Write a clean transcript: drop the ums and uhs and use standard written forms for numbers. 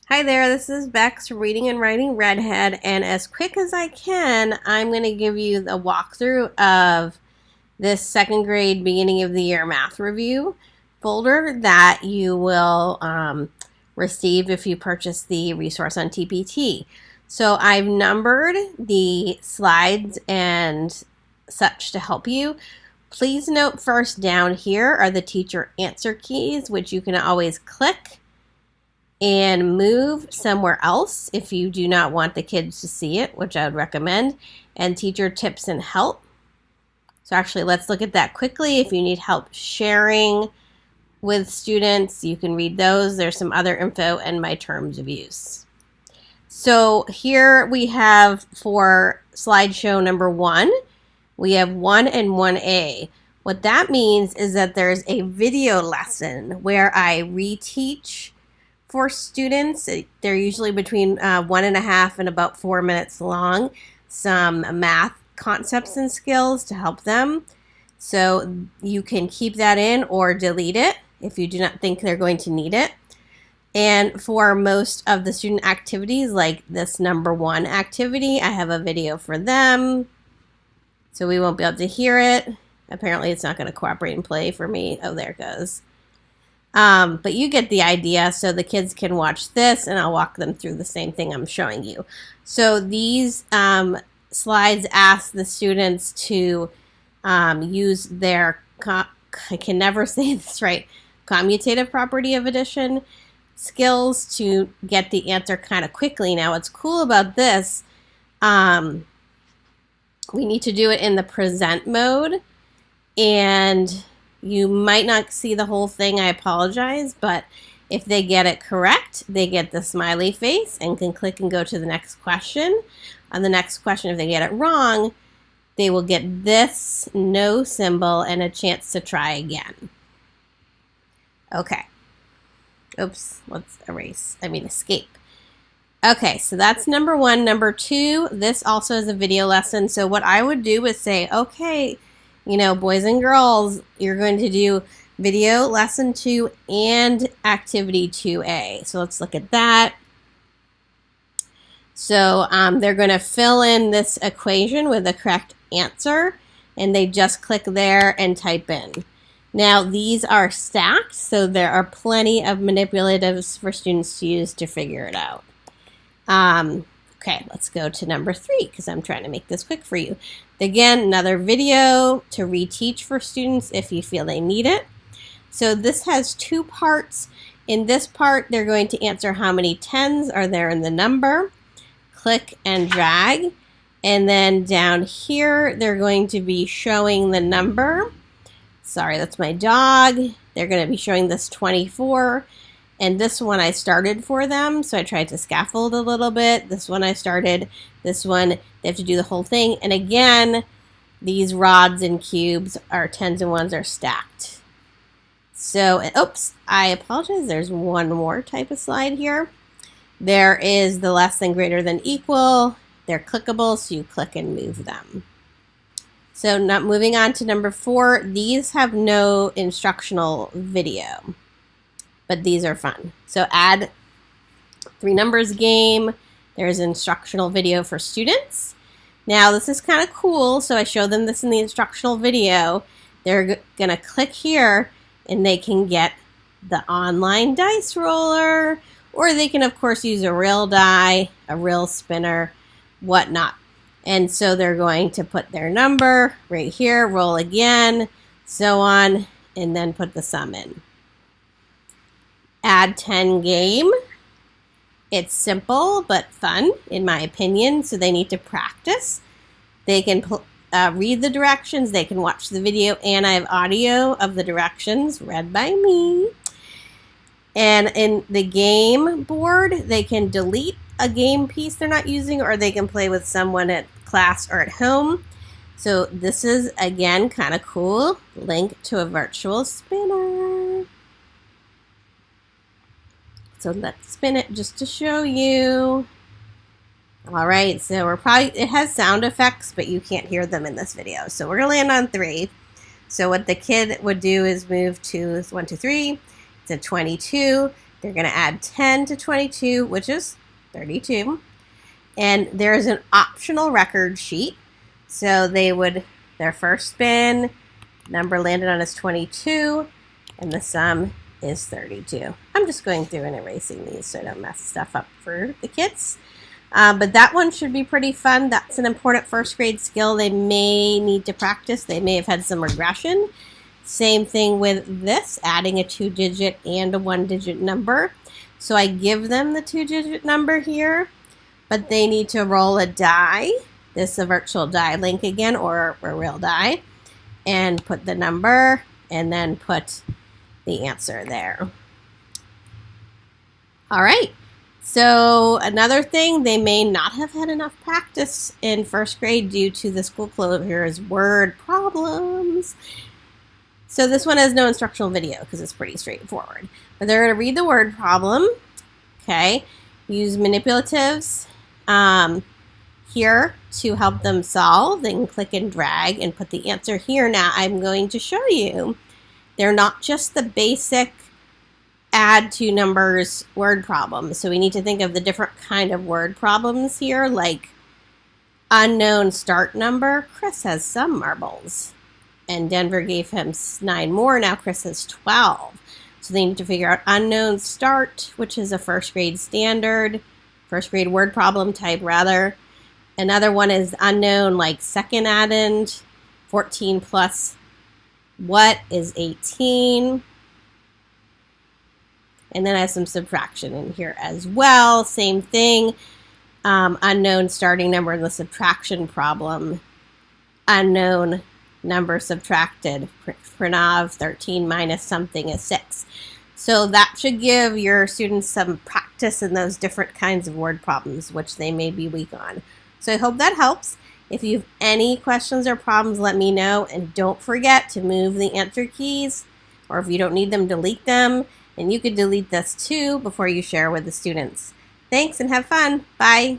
Hi there, this is Bex, Reading and Writing Redhead, and as quick as I can, I'm going to give you the walkthrough of this second grade beginning of the year math review folder that you will receive if you purchase the resource on TPT. So I've numbered the slides and such to help you. Please note first down here are the teacher answer keys, which you can always click and move somewhere else if you do not want the kids to see it, which I would recommend, and teacher tips and help. So actually, let's look at that quickly. If you need help sharing with students, you can read those. There's some other info and my terms of use. So here we have for slideshow number 1, we have 1 and 1A. What that means is that there's a video lesson where I reteach for students. They're usually between 1.5 and about 4 minutes long, some math concepts and skills to help them. So you can keep that in or delete it if you do not think they're going to need it. And for most of the student activities, like this number 1 activity, I have a video for them. So we won't be able to hear it. Apparently it's not going to cooperate and play for me. Oh, there it goes. But you get the idea, so the kids can watch this and I'll walk them through the same thing I'm showing you. So these slides ask the students to use their, I can never say this right, commutative property of addition skills to get the answer kind of quickly. Now what's cool about this, we need to do it in the present mode, and you might not see the whole thing, I apologize, but if they get it correct, they get the smiley face and can click and go to the next question. On the next question, if they get it wrong, they will get this no symbol and a chance to try again. Okay. Oops, let's escape. Okay, so that's number 1. Number 2, this also is a video lesson. So what I would do is say, okay, boys and girls, you're going to do video lesson 2 and activity 2A. So let's look at that. So they're going to fill in this equation with the correct answer, and they just click there and type in. Now these are stacked, so there are plenty of manipulatives for students to use to figure it out. Okay, let's go to number 3 because I'm trying to make this quick for you. Again, another video to reteach for students if you feel they need it. So this has 2 parts. In this part, they're going to answer how many 10s are there in the number. Click and drag. And then down here, they're going to be showing the number. Sorry, that's my dog. They're going to be showing this 24. And this one I started for them, so I tried to scaffold a little bit. This one I started. This one, they have to do the whole thing. And again, these rods and cubes are 10s and 1s are stacked. So, oops, I apologize. There's one more type of slide here. There is the less than, greater than, equal. They're clickable, so you click and move them. So not moving on to number 4, these have no instructional video, but these are fun. So add 3 numbers game. There's an instructional video for students. Now this is kind of cool, so I show them this in the instructional video. They're going to click here and they can get the online dice roller, or they can of course use a real die, a real spinner, whatnot. And so they're going to put their number right here, roll again, so on, and then put the sum in. Add 10 game. It's simple but fun, in my opinion, so they need to practice. They can read the directions, they can watch the video, and I have audio of the directions read by me. And in the game board, they can delete a game piece they're not using, or they can play with someone at class or at home. So this is, again, kind of cool. Link to a virtual spinner. So let's spin it just to show you. All right, so it has sound effects, but you can't hear them in this video. So we're gonna land on 3. So what the kid would do is move to 1, 2, 3. It's a 22. They're going to add 10 to 22, which is 32. And there's an optional record sheet. So their first spin, number landed on is 22, and the sum is 32. I'm just going through and erasing these so I don't mess stuff up for the kids. But that one should be pretty fun. That's an important first grade skill they may need to practice. They may have had some regression. Same thing with this, adding a 2-digit and a 1-digit number. So I give them the 2-digit number here, but they need to roll a die. This is a virtual die link again, or a real die, and put the number and then put the answer there. All right. So another thing, they may not have had enough practice in first grade due to the school closures, word problems. So this one has no instructional video because it's pretty straightforward. But they're going to read the word problem. Okay. Use manipulatives here to help them solve. They can click and drag and put the answer here. Now I'm going to show you. They're not just the basic add two numbers word problems. So we need to think of the different kind of word problems here, like unknown start number. Chris has some marbles, and Denver gave him 9 more. Now Chris has 12. So they need to figure out unknown start, which is a first grade standard, first grade word problem type rather. Another one is unknown, like second addend. 14 plus what is 18? And then I have some subtraction in here as well. Same thing. Unknown starting number in the subtraction problem. Unknown number subtracted. Pranav, 13 minus something is 6. So that should give your students some practice in those different kinds of word problems, which they may be weak on. So I hope that helps. If you have any questions or problems, let me know. And don't forget to move the answer keys, or if you don't need them, delete them. And you could delete this too before you share with the students. Thanks and have fun. Bye.